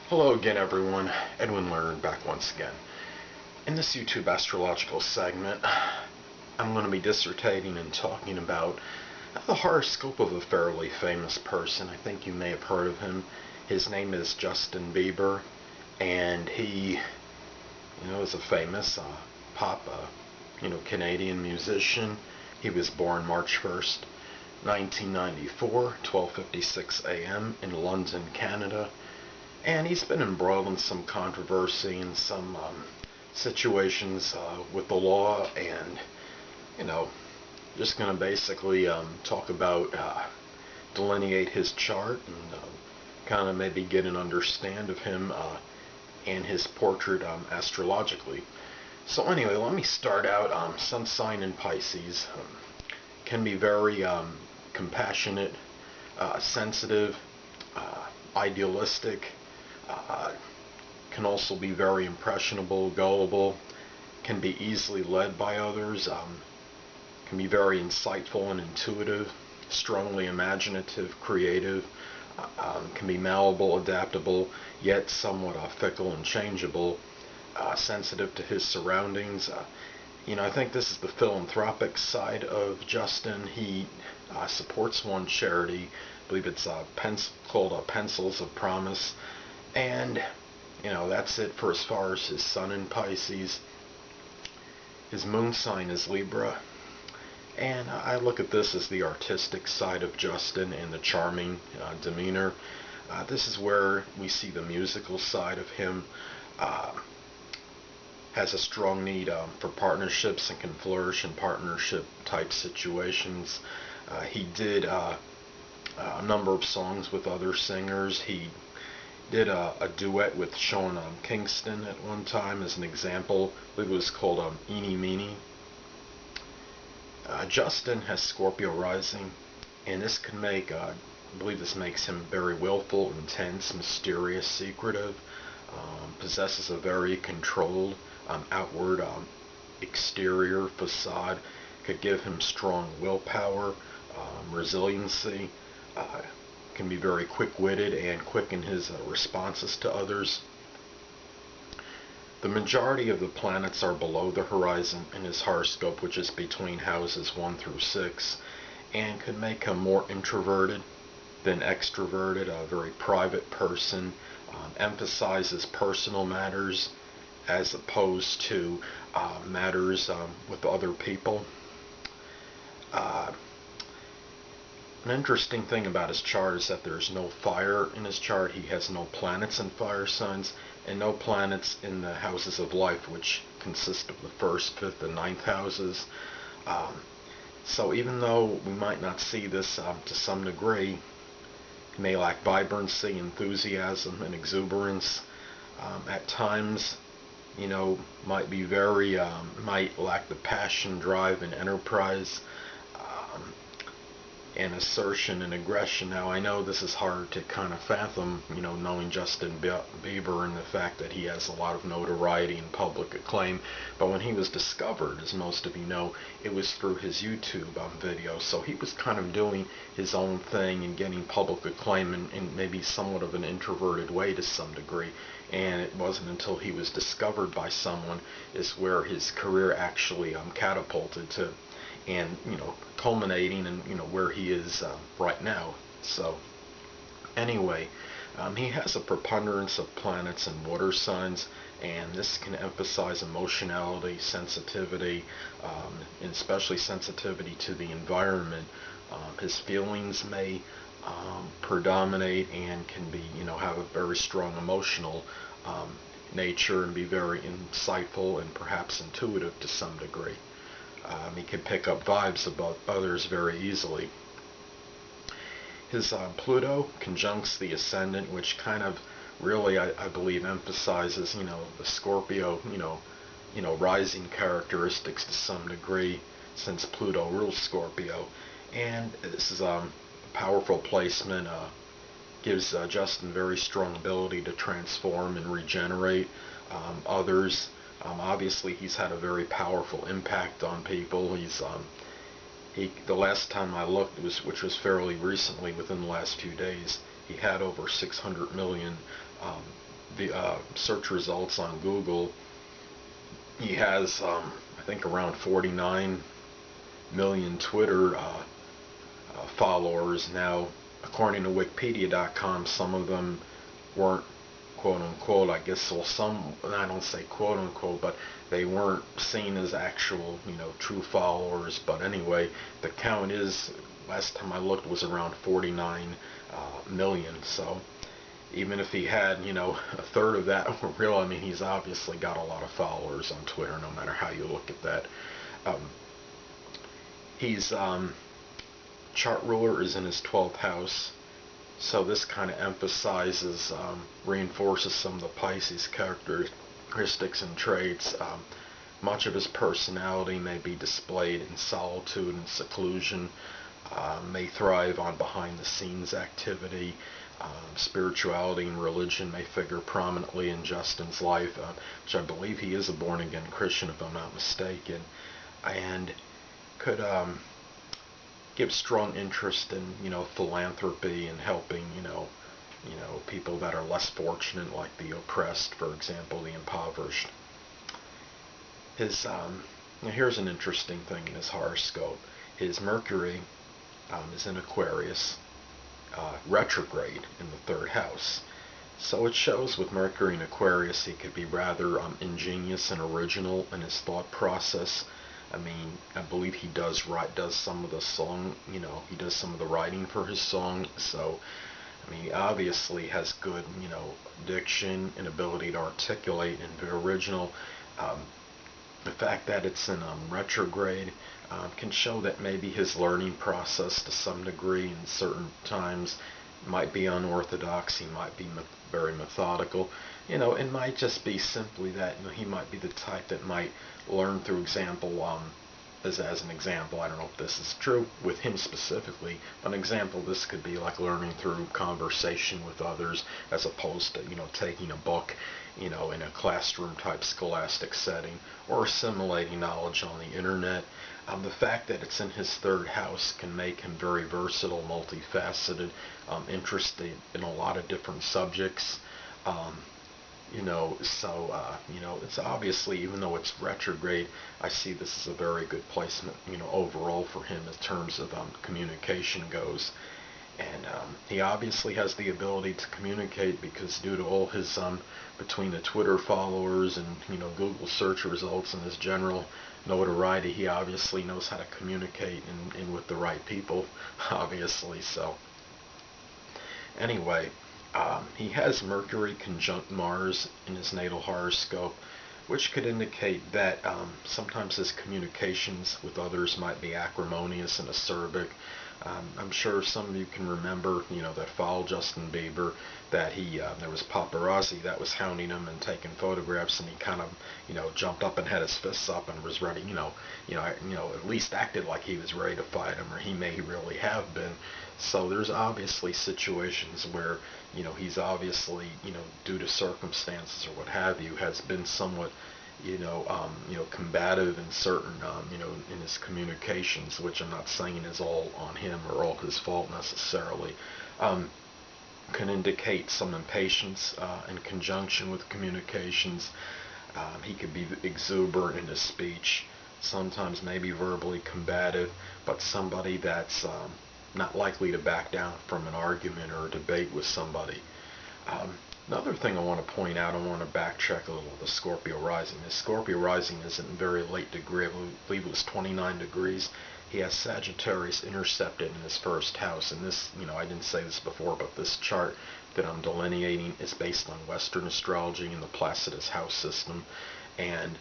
Hello again, everyone. Edwin Learnard back once again. In this YouTube astrological segment, I'm going to be dissertating and talking about the horoscope of a fairly famous person. I think you may have heard of him. His name is Justin Bieber, and he, is a famous pop, Canadian musician. He was born March 1st, 1994, 12:56 a.m. in London, Canada. And he's been embroiled in some controversy and some situations with the law, and just going to basically talk about delineate his chart and kind of maybe get an understand of him and his portrait astrologically. So anyway, let me start out. Sun sign in Pisces can be very compassionate, sensitive, idealistic. Can also be very impressionable, gullible, can be easily led by others, can be very insightful and intuitive, strongly imaginative, creative, can be malleable, adaptable, yet somewhat fickle and changeable, sensitive to his surroundings. I think this is the philanthropic side of Justin. He supports one charity, I believe it's called Pencils of Promise. And, that's it for as far as his sun in Pisces. His moon sign is Libra. And I look at this as the artistic side of Justin and the charming demeanor. This is where we see the musical side of him. Has a strong need for partnerships and can flourish in partnership type situations. He did a number of songs with other singers. He did a duet with Sean Kingston at one time as an example. I believe it was called Eeny Meeny. Justin has Scorpio rising, and this can make, I believe this makes him very willful, intense, mysterious, secretive, possesses a very controlled outward exterior facade, could give him strong willpower, resiliency, can be very quick-witted and quick in his responses to others. The majority of the planets are below the horizon in his horoscope, which is between houses 1 through 6, and could make him more introverted than extroverted, a very private person, emphasizes personal matters as opposed to matters with other people. An interesting thing about his chart is that there's no fire in his chart. He has no planets in fire signs and no planets in the houses of life, which consist of the 1st, 5th, and 9th houses. So even though we might not see this to some degree, he may lack vibrancy, enthusiasm, and exuberance. At times, might be very, might lack the passion, drive, and enterprise, and assertion and aggression. Now, I know this is hard to kind of fathom, knowing Justin Bieber and the fact that he has a lot of notoriety and public acclaim, but when he was discovered, as most of you know, it was through his YouTube video, so he was kind of doing his own thing and getting public acclaim in maybe somewhat of an introverted way to some degree, and it wasn't until he was discovered by someone is where his career actually catapulted to, and culminating in where he is right now. So anyway, he has a preponderance of planets and water signs, and this can emphasize emotionality, sensitivity, and especially sensitivity to the environment. His feelings may predominate and can be, have a very strong emotional nature and be very insightful and perhaps intuitive to some degree. He can pick up vibes about others very easily. His Pluto conjuncts the ascendant, which kind of really, I believe, emphasizes, the Scorpio, rising characteristics to some degree, since Pluto rules Scorpio. And this is a powerful placement, gives Justin very strong ability to transform and regenerate others. Obviously, he's had a very powerful impact on people. The last time I looked, which was fairly recently, within the last few days, he had over 600 million the search results on Google, he has, I think, around 49 million Twitter followers. Now, according to Wikipedia.com, some of them weren't quote unquote, I guess, well, some, I don't say quote unquote, but they weren't seen as actual, true followers. But anyway, the count is, last time I looked, was around 49 million. So even if he had, a third of that real, I mean, he's obviously got a lot of followers on Twitter, no matter how you look at that. He's chart ruler is in his 12th house, so this kind of emphasizes, reinforces some of the Pisces characteristics and traits. Much of his personality may be displayed in solitude and seclusion, may thrive on behind-the-scenes activity. Spirituality and religion may figure prominently in Justin's life, which I believe he is a born-again Christian, if I'm not mistaken, and could give strong interest in, philanthropy and helping, people that are less fortunate, like the oppressed, for example, the impoverished. His now here's an interesting thing in his horoscope. His Mercury is in Aquarius, retrograde in the 3rd house. So it shows with Mercury in Aquarius he could be rather ingenious and original in his thought process. I mean, I believe he does some of the song, he does some of the writing for his song. So, I mean, he obviously has good, diction and ability to articulate and be original. The fact that it's in retrograde can show that maybe his learning process to some degree in certain times might be unorthodox. He might be very methodical. It might just be simply that he might be the type that might learn through example. As an example, I don't know if this is true with him specifically, but an example, this could be like learning through conversation with others, as opposed to taking a book, in a classroom type scholastic setting, or assimilating knowledge on the internet. The fact that it's in his 3rd house can make him very versatile, multifaceted, interested in a lot of different subjects. It's obviously, even though it's retrograde, I see this as a very good placement, overall for him in terms of communication goes. And he obviously has the ability to communicate, because due to all his, between the Twitter followers and, Google search results and his general notoriety, he obviously knows how to communicate and with the right people, obviously. So anyway, he has Mercury conjunct Mars in his natal horoscope, which could indicate that sometimes his communications with others might be acrimonious and acerbic. I'm sure some of you can remember, that follow Justin Bieber, that there was paparazzi that was hounding him and taking photographs, and he kind of, jumped up and had his fists up and was ready, at least acted like he was ready to fight him, or he may really have been. So there's obviously situations where, he's obviously, due to circumstances or what have you, has been somewhat, combative in certain, in his communications, which I'm not saying is all on him or all his fault necessarily. Can indicate some impatience in conjunction with communications. He could be exuberant in his speech, sometimes maybe verbally combative, but somebody that's not likely to back down from an argument or a debate with somebody. Another thing I want to point out, I want to backtrack a little, the Scorpio rising. His Scorpio rising is in a very late degree, I believe it was 29 degrees. He has Sagittarius intercepted in his 1st house, and this, I didn't say this before, but this chart that I'm delineating is based on Western astrology and the Placidus house system, and,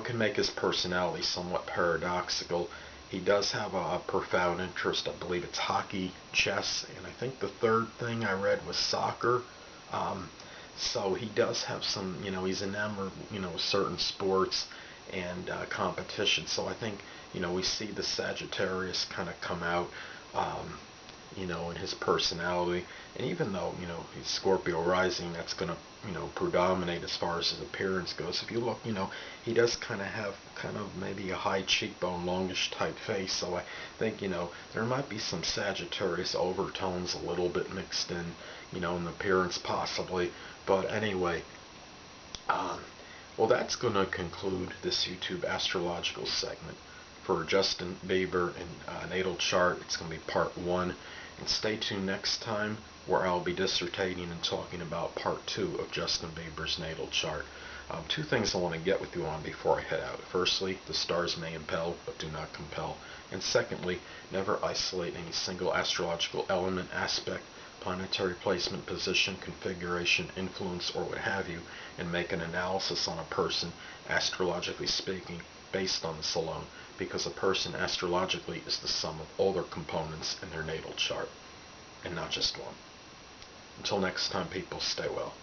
can make his personality somewhat paradoxical. He does have a profound interest, I believe it's hockey, chess, and I think the 3rd thing I read was soccer. So he does have some, he's enamored, with certain sports and competition. So I think, we see the Sagittarius kind of come out. in his personality. And even though, he's Scorpio rising, that's going to, predominate as far as his appearance goes. If you look, he does kind of have maybe a high cheekbone, longish type face. So I think, there might be some Sagittarius overtones a little bit mixed in, in appearance possibly. But anyway, well, that's going to conclude this YouTube astrological segment for Justin Bieber and natal chart. It's going to be part 1. And stay tuned next time, where I'll be dissertating and talking about part 2 of Justin Bieber's natal chart. 2 things I want to get with you on before I head out. Firstly, the stars may impel, but do not compel. And secondly, never isolate any single astrological element, aspect, planetary placement, position, configuration, influence, or what have you, and make an analysis on a person, astrologically speaking, based on this alone, because a person astrologically is the sum of all their components in their natal chart, and not just one. Until next time, people, stay well.